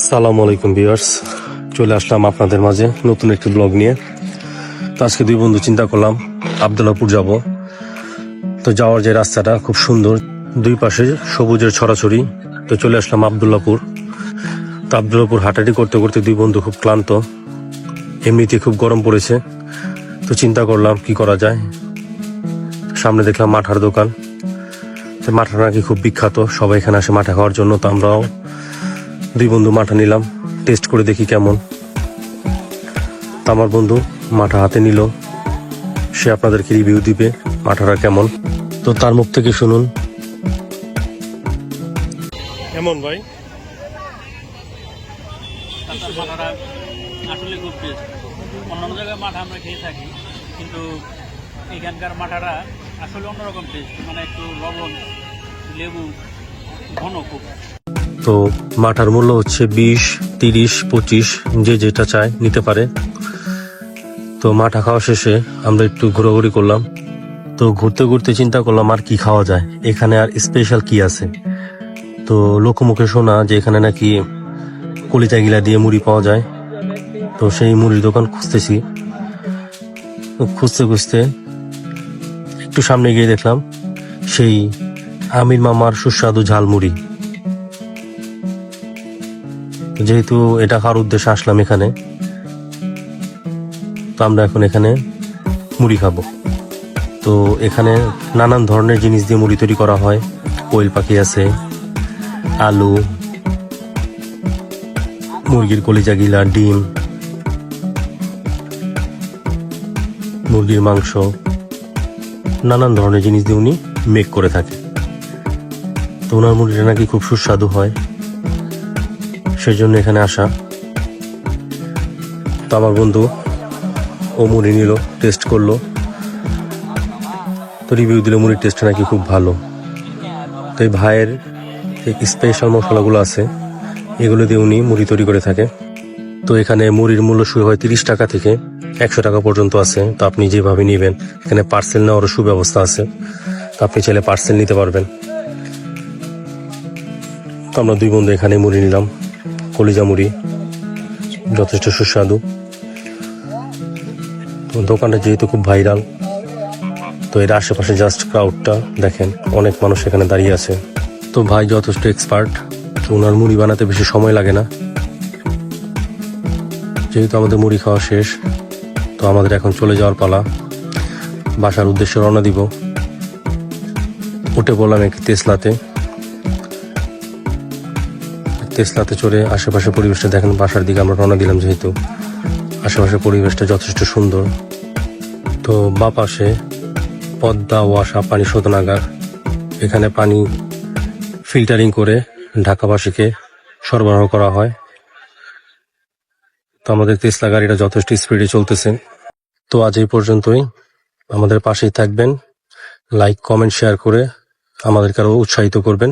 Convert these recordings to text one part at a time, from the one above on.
আসসালামু আলাইকুম ভিউয়ার্স, চলে আসলাম আপনাদের মাঝে নতুন একটি ব্লগ নিয়ে। তো আজকে দুই বন্ধু চিন্তা করলাম আব্দুল্লাহপুর যাব। তো যাওয়ার যে রাস্তাটা খুব সুন্দর, দুই পাশে সবুজের ছড়াছড়ি। তো চলে আসলাম আব্দুল্লাহপুর। তো আব্দুল্লাহপুর হাঁটাহাঁটি করতে করতে দুই বন্ধু খুব ক্লান্ত, এমনিতে খুব গরম পড়েছে। তো চিন্তা করলাম কি করা যায়। সামনে দেখলাম মাঠার দোকান। তো মাঠা নাকি খুব বিখ্যাত, সবাই এখানে আসে মাঠা খাওয়ার জন্য। তো আমরাও দুই বন্ধু মাঠা নিলাম, টেস্ট করে দেখি কেমন। তো আমার বন্ধু মাঠা হাতে নিল, সে আপনাদেরকে রিভিউ দিবে মাঠাটা কেমন। তো তার মুখ থেকে শুনুন। কেমন ভাই? মাঠাটা আসলে খুব টেস্ট। অন্যান্য জায়গায় মাঠা আমরা খেয়ে থাকি, কিন্তু এখানকার মাঠাটা আসলে অন্যরকম টেস্ট, মানে একটু লবণ, লেবু, ঘন খুব। তো মাঠার মূল্য হচ্ছে 20, 30, 25, যে যেটা চায় নিতে পারে। তো মাঠা খাওয়া শেষে আমরা একটু ঘোরাঘুরি করলাম। তো ঘুরতে ঘুরতে চিন্তা করলাম আর কি খাওয়া যায়, এখানে আর স্পেশাল কি আছে। তো লোকমুখে শোনা যে এখানে নাকি কলিজা গিলা দিয়ে মুড়ি পাওয়া যায়। তো সেই মুড়ির দোকান খুঁজতেছি। খুঁজতে খুঁজতে একটু সামনে গিয়ে দেখলাম সেই আমির মামার সুস্বাদু ঝালমুড়ি। যেহেতু এটা খাওয়ার উদ্দেশ্যে আসলাম এখানে, তো আমরা এখন এখানে মুড়ি খাবো। তো এখানে নানান ধরনের জিনিস দিয়ে মুড়ি তৈরি করা হয়। কোয়েল পাখি আছে, আলু, মুরগির কলিজা গিলা, ডিম, মুরগির মাংস, নানান ধরনের জিনিস দিয়ে উনি মেক করে থাকে। তো ওনার মুড়িটা নাকি খুব সুস্বাদু হয়, সেই জন্য এখানে আসা। তো আমার বন্ধু ও মুড়ি নিল, টেস্ট করলো। তো রিভিউ দিল মুড়ির টেস্ট নাকি খুব ভালো। তো এই ভাইয়ের স্পেশাল মশলাগুলো আছে, এগুলো দিয়ে উনি মুড়ি তৈরি করে থাকে। তো এখানে মুড়ির মূল্য শুরু হয় 30 টাকা থেকে 100 টাকা পর্যন্ত আছে। তো আপনি যেভাবে নেবেন, এখানে পার্সেল নেওয়ারও সুব্যবস্থা আছে। তো আপনি চাইলে পার্সেল নিতে পারবেন। তো আমরা দুই বন্ধু এখানে মুড়ি নিলাম, কলিজা মুড়ি, যথেষ্ট সুস্বাদু। তো দোকানটা যেহেতু খুব ভাইরাল, তো এর আশেপাশে জাস্ট ক্রাউডটা দেখেন, অনেক মানুষ এখানে দাঁড়িয়ে আছে। তো ভাই যথেষ্ট এক্সপার্ট, তো ওনার মুড়ি বানাতে বেশি সময় লাগে না। যেহেতু আমাদের মুড়ি খাওয়া শেষ, তো আমাদের এখন চলে যাওয়ার পালা। বাসার উদ্দেশ্যে রওনা দিব। উঠে পড়লাম একটি তেসলাতে চড়ে আশেপাশে পরিবেশটা দেখেন। বাসার দিকে আমরা রওনা দিলাম, যেহেতু আশেপাশের পরিবেশটা যথেষ্ট সুন্দর। তো বাঁ পাশে পদ্মা ওয়াসা পানি শোধনাগার, এখানে পানি ফিল্টারিং করে ঢাকাবাসীকে সরবরাহ করা হয়। তো আমাদের তেসলা গাড়িটা যথেষ্ট স্পিডে চলতেছে। তো আজ এই পর্যন্তই। আমাদের পাশেই থাকবেন, লাইক, কমেন্ট, শেয়ার করে আমাদেরকে আরো উৎসাহিত করবেন।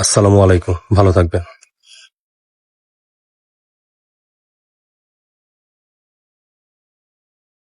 আসসালামু আলাইকুম, ভালো থাকবেন।